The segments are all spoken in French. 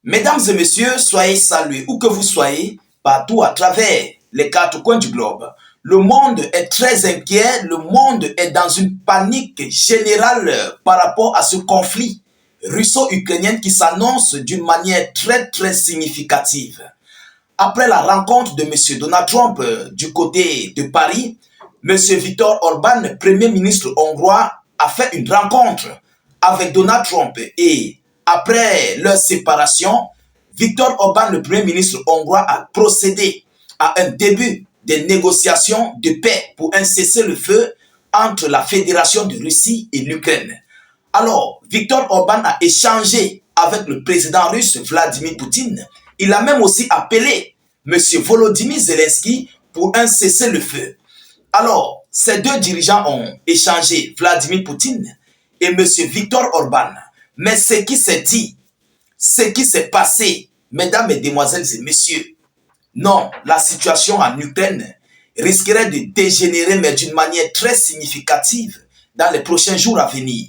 Mesdames et messieurs, soyez salués où que vous soyez, partout à travers les quatre coins du globe. Le monde est très inquiet, le monde est dans une panique générale par rapport à ce conflit russo-ukrainien qui s'annonce d'une manière très significative. Après la rencontre de M. Donald Trump du côté de Paris, M. Viktor Orban, Premier ministre hongrois, a fait une rencontre avec Donald Trump et après leur séparation, Viktor Orban, le Premier ministre hongrois, a procédé à un début des négociations de paix pour un cessez-le-feu entre la Fédération de Russie et l'Ukraine. Alors, Viktor Orban a échangé avec le président russe Vladimir Poutine. Il a même aussi appelé M. Volodymyr Zelensky pour un cessez-le-feu. Alors, ces deux dirigeants ont échangé, Vladimir Poutine et M. Viktor Orban. Mais ce qui s'est dit, ce qui s'est passé, mesdames, mesdemoiselles et messieurs, non, la situation en Ukraine risquerait de dégénérer, mais d'une manière très significative dans les prochains jours à venir.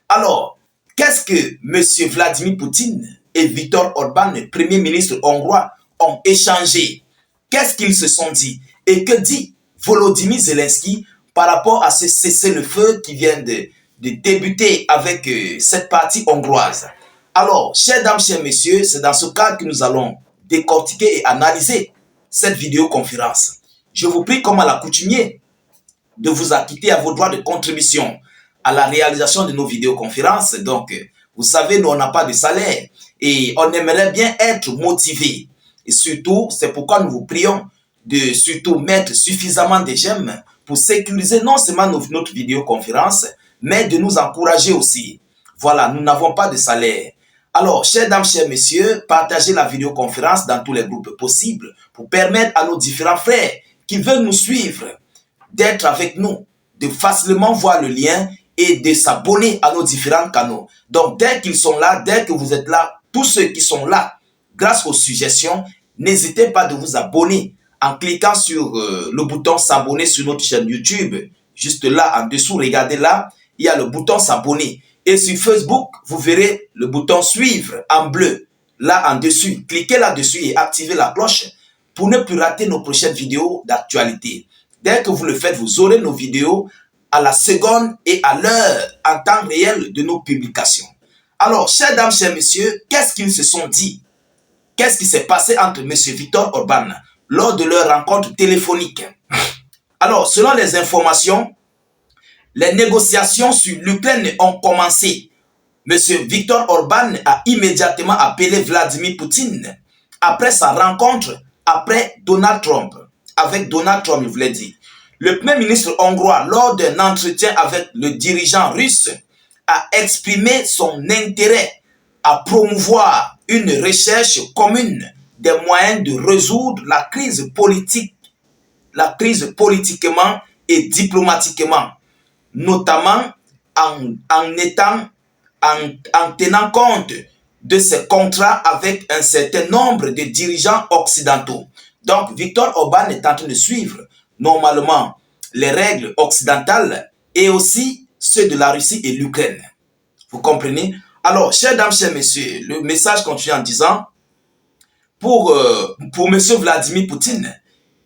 Alors, qu'est-ce que M. Vladimir Poutine et Viktor Orban, le Premier ministre hongrois, ont échangé? Qu'est-ce qu'ils se sont dit? Et que dit Volodymyr Zelensky par rapport à ce cessez-le-feu qui vient de débuter avec cette partie hongroise? Alors, chères dames, chers messieurs, c'est dans ce cadre que nous allons décortiquer et analyser cette vidéoconférence. Je vous prie, comme à l'accoutumée, de vous acquitter à vos droits de contribution à la réalisation de nos vidéoconférences. Donc, vous savez, nous, on n'a pas de salaire et on aimerait bien être motivé. Et surtout, c'est pourquoi nous vous prions de surtout mettre suffisamment de j'aime pour sécuriser non seulement notre vidéoconférence, mais de nous encourager aussi. Voilà, nous n'avons pas de salaire. Alors, chères dames, chers messieurs, partagez la vidéoconférence dans tous les groupes possibles pour permettre à nos différents frères qui veulent nous suivre d'être avec nous, de facilement voir le lien et de s'abonner à nos différents canaux. Donc, dès qu'ils sont là, dès que vous êtes là, tous ceux qui sont là, grâce aux suggestions, n'hésitez pas de vous abonner en cliquant sur le bouton s'abonner sur notre chaîne YouTube. Juste là, en dessous, regardez là, il y a le bouton s'abonner. Et sur Facebook, vous verrez le bouton suivre en bleu, là en dessus. Cliquez là-dessus et activez la cloche pour ne plus rater nos prochaines vidéos d'actualité. Dès que vous le faites, vous aurez nos vidéos à la seconde et à l'heure en temps réel de nos publications. Alors, chères dames, chers messieurs, qu'est-ce qu'ils se sont dit? Qu'est-ce qui s'est passé entre M. Viktor Orban lors de leur rencontre téléphonique? Alors, selon les informations, les négociations sur l'Ukraine ont commencé. M. Viktor Orban a immédiatement appelé Vladimir Poutine après sa rencontre après Donald Trump. Avec Donald Trump, il voulait dire. Le Premier ministre hongrois, lors d'un entretien avec le dirigeant russe, a exprimé son intérêt à promouvoir une recherche commune des moyens de résoudre la crise politiquement et diplomatiquement, notamment en tenant compte de ces contrats avec un certain nombre de dirigeants occidentaux. Donc, Viktor Orban est en train de suivre normalement les règles occidentales et aussi ceux de la Russie et l'Ukraine. Vous comprenez? Alors, chères dames, chers messieurs, le message continue en disant, pour M. Vladimir Poutine,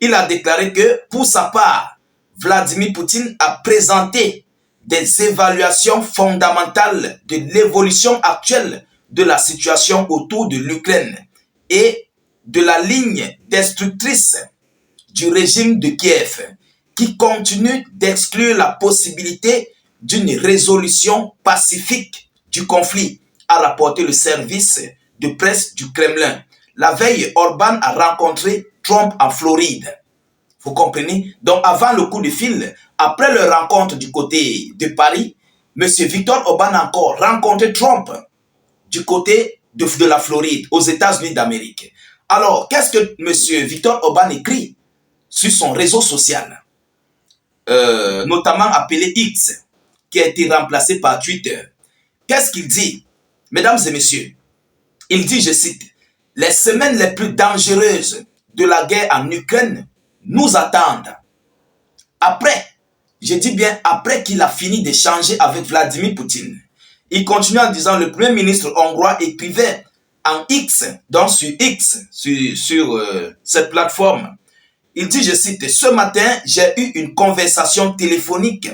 il a déclaré que, pour sa part, Vladimir Poutine a présenté des évaluations fondamentales de l'évolution actuelle de la situation autour de l'Ukraine et de la ligne destructrice du régime de Kiev, qui continue d'exclure la possibilité d'une résolution pacifique du conflit, a rapporté le service de presse du Kremlin. La veille, Orban a rencontré Trump en Floride. Vous comprenez? Donc, avant le coup de fil, après leur rencontre du côté de Paris, M. Viktor Orban a encore rencontré Trump du côté de la Floride, aux États-Unis d'Amérique. Alors, qu'est-ce que M. Viktor Orban écrit sur son réseau social, notamment appelé X, qui a été remplacé par Twitter? Qu'est-ce qu'il dit? Mesdames et messieurs, il dit, je cite, « Les semaines les plus dangereuses de la guerre en Ukraine nous attendent. » Après, je dis bien après qu'il a fini d'échanger avec Vladimir Poutine. Il continue en disant, le Premier ministre hongrois écrivait en X, donc sur X, sur cette plateforme. Il dit, je cite, « Ce matin, j'ai eu une conversation téléphonique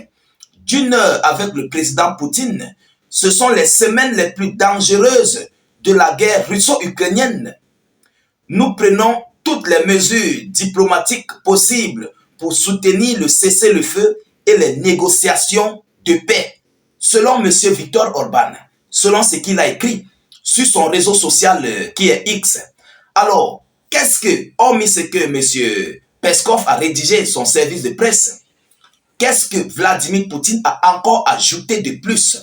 d'1 heure avec le président Poutine. Ce sont les semaines les plus dangereuses de la guerre russo-ukrainienne. Nous prenons toutes les mesures diplomatiques possibles pour soutenir le cessez-le-feu et les négociations de paix. » Selon M. Viktor Orban, selon ce qu'il a écrit sur son réseau social qui est X. Alors, qu'est-ce que, hormis ce que M. Peskov a rédigé son service de presse, qu'est-ce que Vladimir Poutine a encore ajouté de plus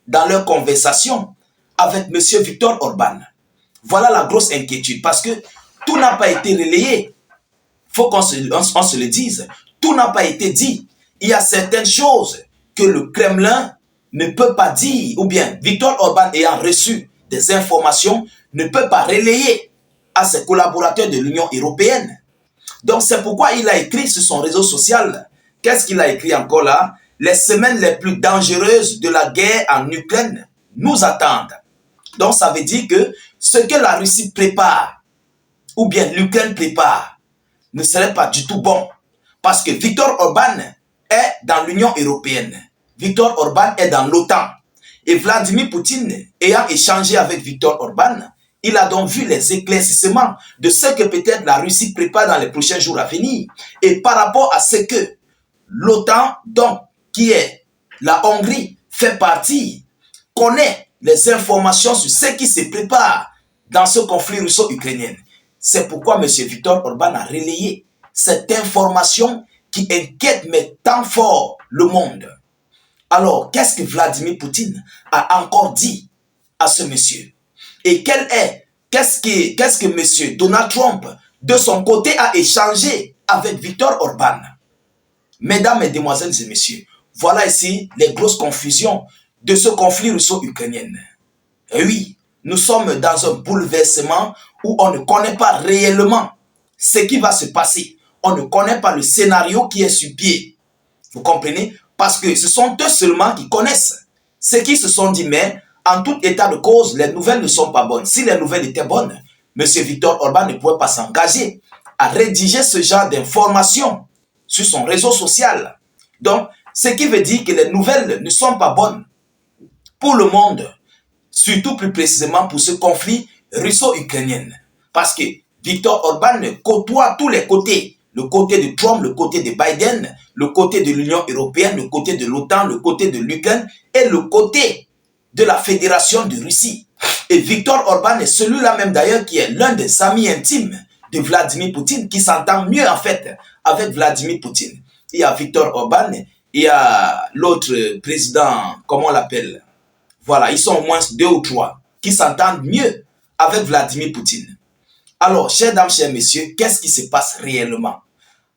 dans leur conversation avec M. Viktor Orban? Voilà la grosse inquiétude, parce que tout n'a pas été relayé. Il faut qu'on se le dise. Tout n'a pas été dit. Il y a certaines choses que le Kremlin ne peut pas dire, ou bien Viktor Orban ayant reçu des informations, ne peut pas relayer à ses collaborateurs de l'Union européenne. Donc c'est pourquoi il a écrit sur son réseau social, qu'est-ce qu'il a écrit encore là? Les semaines les plus dangereuses de la guerre en Ukraine nous attendent. Donc ça veut dire que ce que la Russie prépare, ou bien l'Ukraine prépare, ne serait pas du tout bon. Parce que Viktor Orban est dans l'Union européenne. Viktor Orban est dans l'OTAN. Et Vladimir Poutine, ayant échangé avec Viktor Orban, il a donc vu les éclaircissements de ce que peut-être la Russie prépare dans les prochains jours à venir. Et par rapport à ce que l'OTAN, donc, qui est la Hongrie, fait partie, connaît les informations sur ce qui se prépare dans ce conflit russo-ukrainien. C'est pourquoi M. Viktor Orban a relayé cette information qui inquiète mais tant fort le monde. Alors, qu'est-ce que Vladimir Poutine a encore dit à ce monsieur? Et qu'est-ce que M. Donald Trump, de son côté, a échangé avec Viktor Orban? Mesdames, Mesdemoiselles et Messieurs, voilà ici les grosses confusions de ce conflit russo-ukrainien. Et oui, nous sommes dans un bouleversement où on ne connaît pas réellement ce qui va se passer. On ne connaît pas le scénario qui est sur pied. Vous comprenez? Parce que ce sont eux seulement qui connaissent. Ceux qui se sont dit, mais en tout état de cause, les nouvelles ne sont pas bonnes. Si les nouvelles étaient bonnes, M. Viktor Orban ne pouvait pas s'engager à rédiger ce genre d'informations sur son réseau social. Donc, ce qui veut dire que les nouvelles ne sont pas bonnes pour le monde, surtout plus précisément pour ce conflit russo-ukrainien. Parce que Viktor Orban côtoie tous les côtés. Le côté de Trump, le côté de Biden, le côté de l'Union européenne, le côté de l'OTAN, le côté de l'Ukraine et le côté de la Fédération de Russie. Et Viktor Orban est celui-là même d'ailleurs qui est l'un des amis intimes de Vladimir Poutine, qui s'entend mieux en fait avec Vladimir Poutine. Il y a Viktor Orban, il y a l'autre président, comment on l'appelle? Voilà, ils sont au moins 2 ou 3 qui s'entendent mieux avec Vladimir Poutine. Alors, chers dames, chers messieurs, qu'est-ce qui se passe réellement?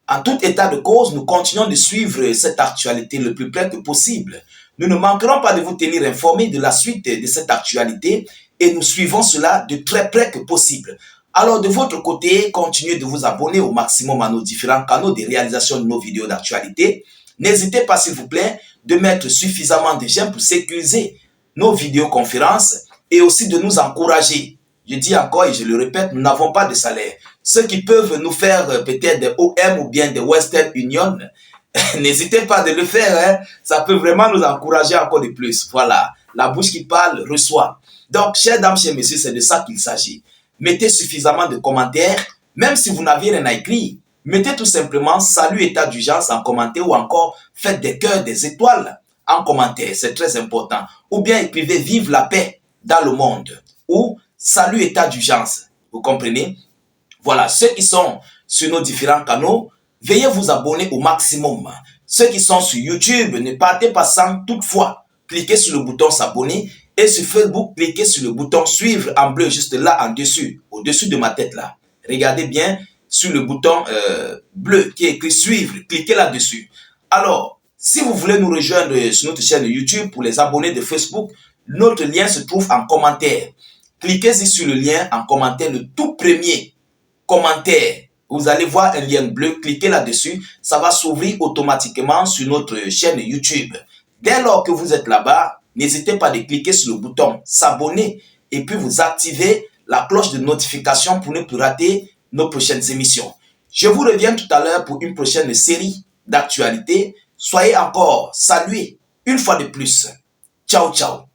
En tout état de cause, nous continuons de suivre cette actualité le plus près que possible. Nous ne manquerons pas de vous tenir informés de la suite de cette actualité et nous suivons cela de très près que possible. Alors, de votre côté, continuez de vous abonner au maximum à nos différents canaux de réalisation de nos vidéos d'actualité. N'hésitez pas, s'il vous plaît, de mettre suffisamment de j'aime pour sécuriser nos vidéoconférences et aussi de nous encourager. Je dis encore et je le répète, nous n'avons pas de salaire. Ceux qui peuvent nous faire peut-être des OM ou bien des Western Union, n'hésitez pas de le faire. Hein. Ça peut vraiment nous encourager encore de plus. Voilà, la bouche qui parle reçoit. Donc, chers dames, chers messieurs, c'est de ça qu'il s'agit. Mettez suffisamment de commentaires, même si vous n'avez rien à écrire. Mettez tout simplement « Salut état d'urgence » en commentaire ou encore faites des cœurs, des étoiles en commentaire. C'est très important. Ou bien écrivez « Vive la paix dans le monde » ou Salut état d'urgence, vous comprenez? Voilà, ceux qui sont sur nos différents canaux, veuillez vous abonner au maximum. Ceux qui sont sur YouTube, ne partez pas sans toutefois cliquer sur le bouton s'abonner et sur Facebook, cliquez sur le bouton suivre en bleu juste là en dessus, au-dessus de ma tête là. Regardez bien sur le bouton bleu qui est écrit suivre, cliquez là-dessus. Alors, si vous voulez nous rejoindre sur notre chaîne YouTube pour les abonnés de Facebook, notre lien se trouve en commentaire. Cliquez-y sur le lien en commentaire, le tout premier commentaire. Vous allez voir un lien bleu, cliquez là-dessus. Ça va s'ouvrir automatiquement sur notre chaîne YouTube. Dès lors que vous êtes là-bas, n'hésitez pas de cliquer sur le bouton s'abonner et puis vous activez la cloche de notification pour ne plus rater nos prochaines émissions. Je vous reviens tout à l'heure pour une prochaine série d'actualités. Soyez encore salués une fois de plus. Ciao, ciao.